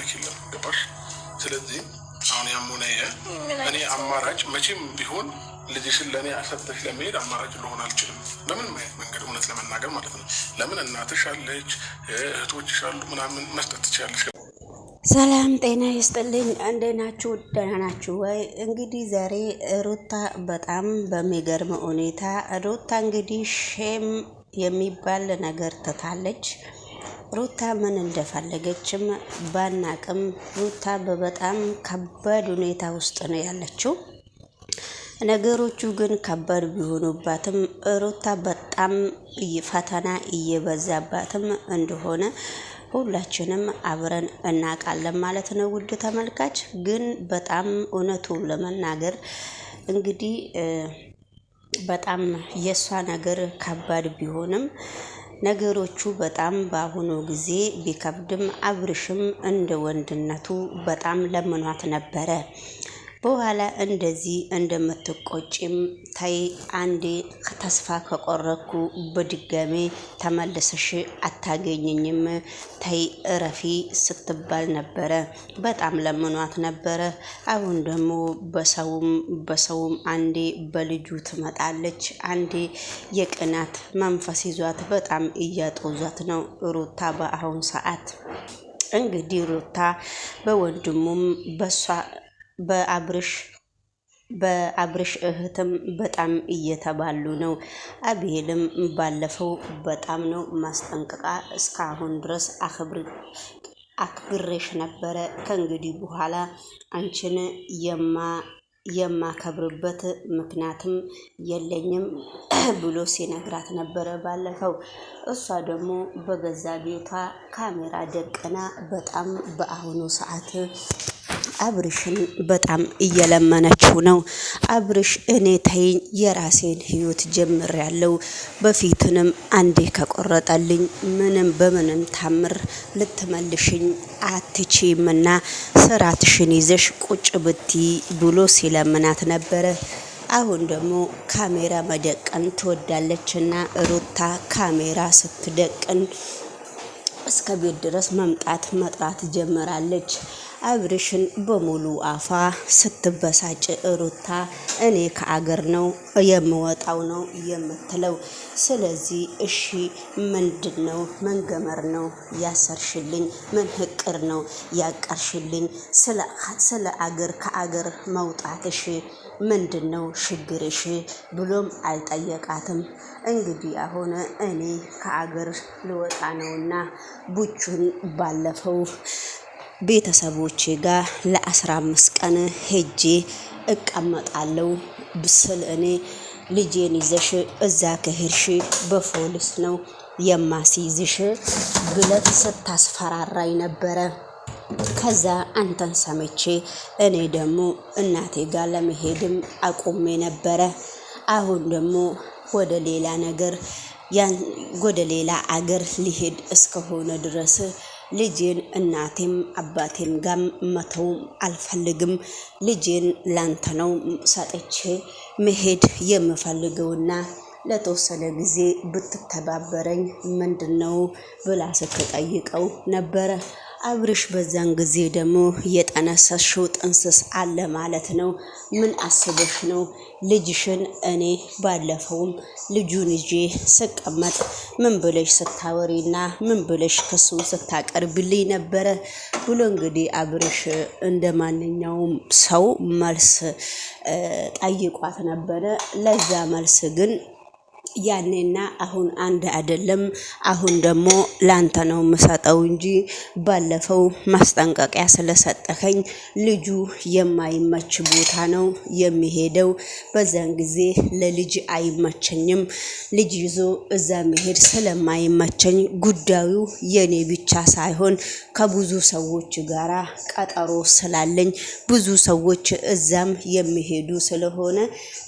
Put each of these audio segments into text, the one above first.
ታሪክ የለም። ገባሽ? ስለዚህ አሁን ያሙነ እኔ አማራጭ መቼም ቢሆን ልጅሽን ለእኔ አሰጥተሽ ለመሄድ አማራጭ ልሆን አልችልም። ለምን ማየት መንገድ እውነት ለመናገር ማለት ነው። ለምን እናትሽ አለች፣ እህቶችሽ አሉ፣ ምናምን መስጠት ትችላለሽ። ሰላም ጤና ይስጥልኝ። እንዴት ናችሁ? ደህና ናችሁ ወይ? እንግዲህ ዛሬ ሩታ በጣም በሚገርም ሁኔታ ሩታ እንግዲህ ሼም የሚባል ነገር ትታለች። ሩታ ምን እንደፈለገችም ባናቅም ሩታ በበጣም ከባድ ሁኔታ ውስጥ ነው ያለችው። ነገሮቹ ግን ከባድ ቢሆኑባትም ሩታ በጣም ፈተና እየበዛባትም እንደሆነ ሁላችንም አብረን እናውቃለን ማለት ነው። ውድ ተመልካች ግን በጣም እውነቱ ለመናገር እንግዲህ በጣም የሷ ነገር ከባድ ቢሆንም ነገሮቹ በጣም በአሁኑ ጊዜ ቢከብድም አብርሽም እንደ ወንድነቱ በጣም ለምኗት ነበረ። በኋላ እንደዚህ እንደምትቆጭም ታይ አንዴ ተስፋ ከቆረኩ በድጋሜ ተመልሰሽ አታገኘኝም ታይ እረፊ ስትባል ነበረ። በጣም ለምኗት ነበረ። አሁን ደግሞ በሰውም አንዴ በልጁ ትመጣለች፣ አንዴ የቅናት መንፈስ ይዟት በጣም እያጦዟት ነው ሩታ በአሁን ሰዓት። እንግዲህ ሩታ በወንድሙም በሷ በአብርሽ እህትም በጣም እየተባሉ ነው። አቤልም ባለፈው በጣም ነው ማስጠንቀቃ እስካሁን ድረስ አክብሬሽ ነበረ ከእንግዲህ በኋላ አንቺን የማከብርበት ምክንያትም የለኝም ብሎ ሲነግራት ነበረ ባለፈው። እሷ ደግሞ በገዛ ቤቷ ካሜራ ደቅና በጣም በአሁኑ ሰዓት አብርሽን በጣም እየለመነችው ነው። አብርሽ እኔ ተይኝ የራሴን ህይወት ጀምሬያለሁ። በፊትንም አንዴ ከቆረጠልኝ ምንም በምንም ታምር ልትመልሽኝ አትችይምና ስራትሽን ይዘሽ ቁጭ ብቲ ብሎ ሲለምናት ነበረ። አሁን ደግሞ ካሜራ መደቀን ትወዳለችና ሩታ ካሜራ ስትደቅን እስከ ቤት ድረስ መጥራት ጀምራለች። አብርሽን በሙሉ አፋ ስትበሳጭ ሩታ እኔ ከአገር ነው የምወጣው ነው የምትለው። ስለዚህ እሺ ምንድነው? መንገመር ነው ያሰርሽልኝ? ምን ህቅር ነው ያቀርሽልኝ? ስለ አገር ከአገር መውጣትሽ ምንድነው ችግርሽ? ብሎም አልጠየቃትም። እንግዲህ አሁን እኔ ከአገር ልወጣ ነውና ቡቹን ባለፈው ቤተሰቦቼ ጋር ለ15 ቀን ሄጄ እቀመጣለሁ ብስል እኔ ልጄን ይዘሽ እዛ ከሄድሽ በፖሊስ ነው የማስይዝሽ ብለት ስታስፈራራኝ ነበረ። ከዛ አንተን ሰምቼ እኔ ደግሞ እናቴ ጋር ለመሄድም አቁሜ ነበረ። አሁን ደግሞ ወደ ሌላ አገር ሊሄድ እስከሆነ ድረስ ልጄን እናቴም አባቴም ጋር መተው አልፈልግም። ልጄን ላንተ ነው ሰጥቼ መሄድ የምፈልገውና ለተወሰነ ጊዜ ብትተባበረኝ ምንድነው ብላ ስትጠይቀው ነበረ። አብርሽ በዛን ጊዜ ደግሞ የጠነሰሽው ጥንስስ አለ ማለት ነው። ምን አስበሽ ነው? ልጅሽን እኔ ባለፈውም ልጁን ይዤ ስቀመጥ ምን ብለሽ ስታወሪና ምን ብለሽ ክሱን ስታቀርብልኝ ነበረ ብሎ እንግዲህ አብርሽ እንደማንኛውም ሰው መልስ ጠይቋት ነበረ። ለዛ መልስ ግን ያኔና አሁን አንድ አይደለም። አሁን ደግሞ ላንተ ነው የምሰጠው እንጂ ባለፈው ማስጠንቀቂያ ስለሰጠከኝ ልጁ የማይመች ቦታ ነው የሚሄደው። በዛን ጊዜ ለልጅ አይመቸኝም። ልጅ ይዞ እዛ መሄድ ስለማይመቸኝ ጉዳዩ የኔ ብቻ ሳይሆን ከብዙ ሰዎች ጋራ ቀጠሮ ስላለኝ ብዙ ሰዎች እዛም የሚሄዱ ስለሆነ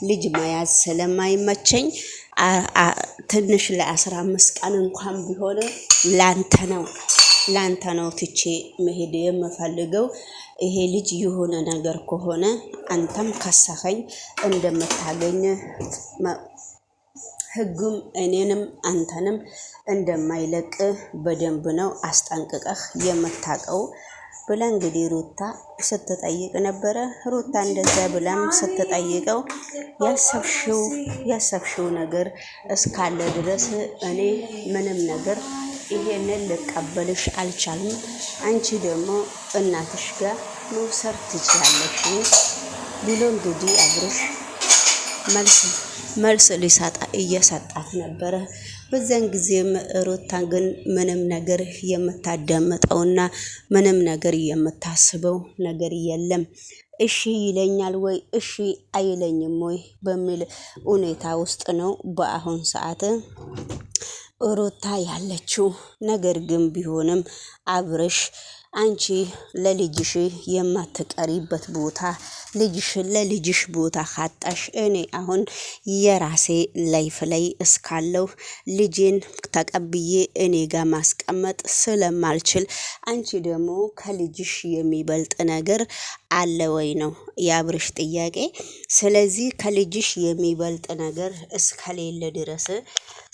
ልጅ መያዝ ስለማይመቸኝ ትንሽ ለ15 ቀን እንኳን ቢሆን ላንተ ነው ትቼ መሄድ የምፈልገው። ይሄ ልጅ የሆነ ነገር ከሆነ አንተም ከሰኸኝ እንደምታገኝ ህጉም እኔንም አንተንም እንደማይለቅ በደንብ ነው አስጠንቅቀህ የምታውቀው ብላ እንግዲህ ሩታ ስትጠይቅ ነበረ። ሩታ እንደዛ ብላም ስትጠይቀው ያሰብሽው ነገር እስካለ ድረስ እኔ ምንም ነገር ይሄንን ልቀበልሽ አልቻልም። አንቺ ደግሞ እናትሽ ጋር መውሰድ ትችያለሽ ብሎ እንግዲህ አብርሽ መልስ ሊሰጣ እየሰጣት ነበረ። በዛን ጊዜም ሩታ ግን ምንም ነገር የምታዳምጠውና ምንም ነገር የምታስበው ነገር የለም። እሺ ይለኛል ወይ እሺ አይለኝም ወይ በሚል ሁኔታ ውስጥ ነው በአሁን ሰዓት ሩታ ያለችው። ነገር ግን ቢሆንም አብርሽ አንቺ ለልጅሽ የማትቀሪበት ቦታ ለልጅሽ ቦታ ካጣሽ እኔ አሁን የራሴ ላይፍ ላይ እስካለሁ ልጄን ተቀብዬ እኔ ጋር ማስቀመጥ ስለማልችል አንቺ ደግሞ ከልጅሽ የሚበልጥ ነገር አለ ወይ ነው የአብርሽ ጥያቄ። ስለዚህ ከልጅሽ የሚበልጥ ነገር እስከሌለ ድረስ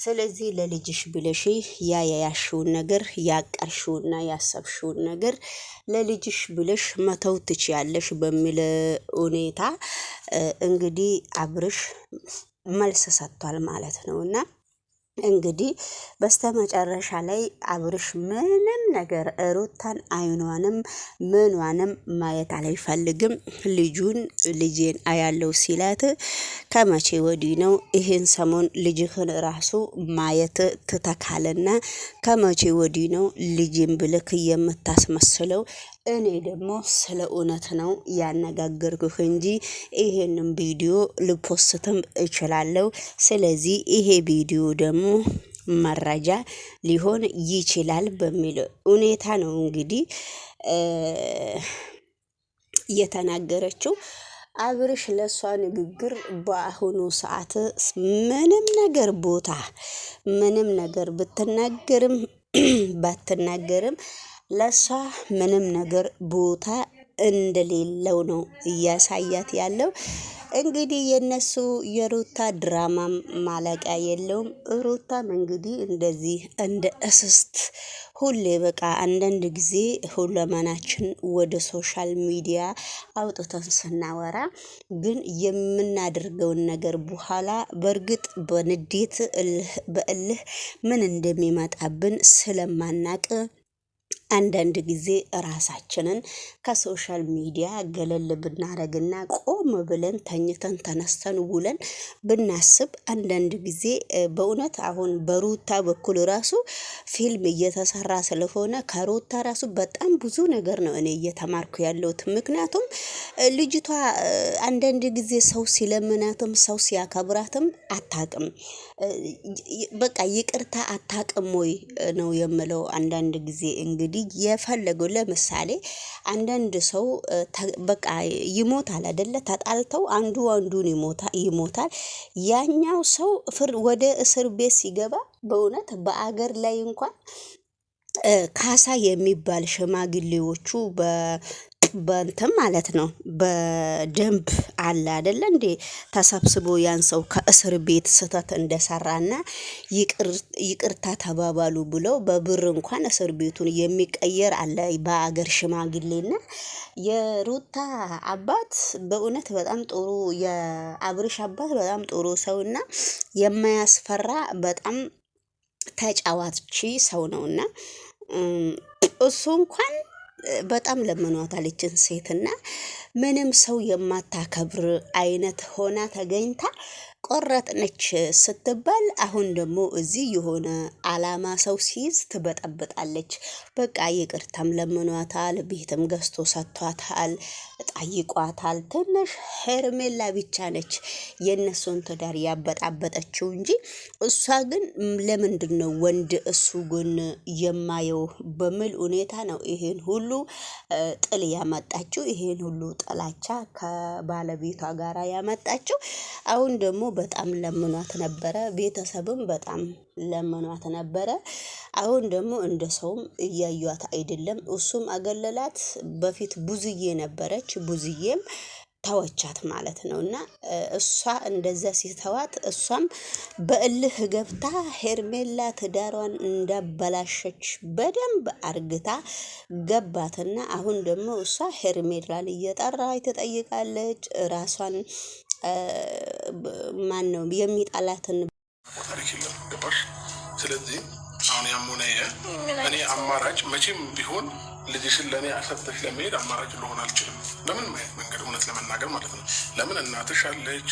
ስለዚህ ለልጅሽ ብለሽ ያያሽውን ነገር ያቀርሽውና ያሰብሽውን ነገር ለልጅሽ ብለሽ መተው ትችያለሽ በሚል ሁኔታ እንግዲህ አብርሽ መልስ ሰጥቷል ማለት ነውና እንግዲህ በስተመጨረሻ ላይ አብርሽ ምንም ነገር ሩታን አይኗንም ምኗንም ማየት አልፈልግም ልጄን አያለው ሲላት ከመቼ ወዲህ ነው ይሄን ሰሞን ልጅህን ራሱ ማየት ትተካልና ከመቼ ወዲህ ነው ልጅን ብልክ የምታስመስለው? እኔ ደግሞ ስለ እውነት ነው ያነጋገርኩህ እንጂ ይሄንን ቪዲዮ ልፖስትም እችላለሁ። ስለዚህ ይሄ ቪዲዮ ደግሞ መረጃ ሊሆን ይችላል በሚል ሁኔታ ነው እንግዲህ የተናገረችው። አብርሽ ለሷ ንግግር በአሁኑ ሰዓት ምንም ነገር ብትናገርም ባትናገርም ለሷ ምንም ነገር ቦታ እንደሌለው ነው እያሳያት ያለው። እንግዲህ የነሱ የሩታ ድራማም ማለቂያ የለውም። ሩታም እንግዲህ እንደዚህ እንደ እስስት ሁሌ በቃ አንዳንድ ጊዜ ሁለመናችን ወደ ሶሻል ሚዲያ አውጥተን ስናወራ ግን የምናደርገውን ነገር በኋላ በእርግጥ በንዴት በእልህ ምን እንደሚመጣብን ስለማናቅ አንዳንድ ጊዜ ራሳችንን ከሶሻል ሚዲያ ገለል ብናረግና ቆም ብለን ተኝተን ተነስተን ውለን ብናስብ አንዳንድ ጊዜ በእውነት አሁን በሩታ በኩል ራሱ ፊልም እየተሰራ ስለሆነ ከሩታ ራሱ በጣም ብዙ ነገር ነው እኔ እየተማርኩ ያለሁት። ምክንያቱም ልጅቷ አንዳንድ ጊዜ ሰው ሲለምናትም ሰው ሲያከብራትም አታቅም። በቃ ይቅርታ አታቅም ወይ ነው የምለው። አንዳንድ ጊዜ እንግዲህ የፈለገው ለምሳሌ አንዳንድ ሰው በቃ ይሞታል አይደለ? ተጣልተው አንዱን ይሞታል። ያኛው ሰው ወደ እስር ቤት ሲገባ በእውነት በአገር ላይ እንኳን ካሳ የሚባል ሽማግሌዎቹ በእንትን ማለት ነው በደንብ አለ አይደለ እንዴ? ተሰብስቦ ያን ሰው ከእስር ቤት ስህተት እንደሰራና ይቅርታ ተባባሉ ብለው በብር እንኳን እስር ቤቱን የሚቀየር አለ በአገር ሽማግሌና የሩታ አባት በእውነት በጣም ጥሩ የአብርሽ አባት በጣም ጥሩ ሰውና የማያስፈራ በጣም ተጫዋች ሰው ነውና እሱ እንኳን በጣም ለምኗታል ይችን ሴትና ምንም ሰው የማታከብር አይነት ሆና ተገኝታ ቆረጥነች ስትባል አሁን ደግሞ እዚህ የሆነ አላማ ሰው ሲይዝ ትበጠብጣለች። በቃ ይቅርታም ለምኗታል፣ ቤትም ገዝቶ ሰጥቷታል፣ ጠይቋታል። ትንሽ ሄርሜላ ብቻ ነች የእነሱን ትዳር ያበጣበጠችው እንጂ እሷ ግን ለምንድን ነው ወንድ እሱ ጎን የማየው በሚል ሁኔታ ነው ይሄን ሁሉ ጥል ያመጣችው፣ ይሄን ሁሉ ጥላቻ ከባለቤቷ ጋራ ያመጣችው። አሁን ደግሞ በጣም ለምኗት ነበረ፣ ቤተሰብም በጣም ለምኗት ነበረ። አሁን ደግሞ እንደ ሰውም እያዩት አይደለም። እሱም አገለላት። በፊት ቡዝዬ ነበረች። ቡዝዬም ተወቻት ማለት ነው። እና እሷ እንደዛ ሲተዋት እሷም በእልህ ገብታ ሄርሜላ ትዳሯን እንዳበላሸች በደንብ አርግታ ገባትና አሁን ደግሞ እሷ ሄርሜላን እየጠራች ትጠይቃለች። ራሷን ማን ነው የሚጣላትን ታሪክ የለም ገባሽ? ስለዚህ አሁን ያሙነ እኔ አማራጭ መቼም ቢሆን ልጅሽን ለእኔ አሰጥተሽ ለመሄድ አማራጭ ልሆን አልችልም። ለምን ማየት መንገድ እውነት ለመናገር ማለት ነው። ለምን እናትሽ አለች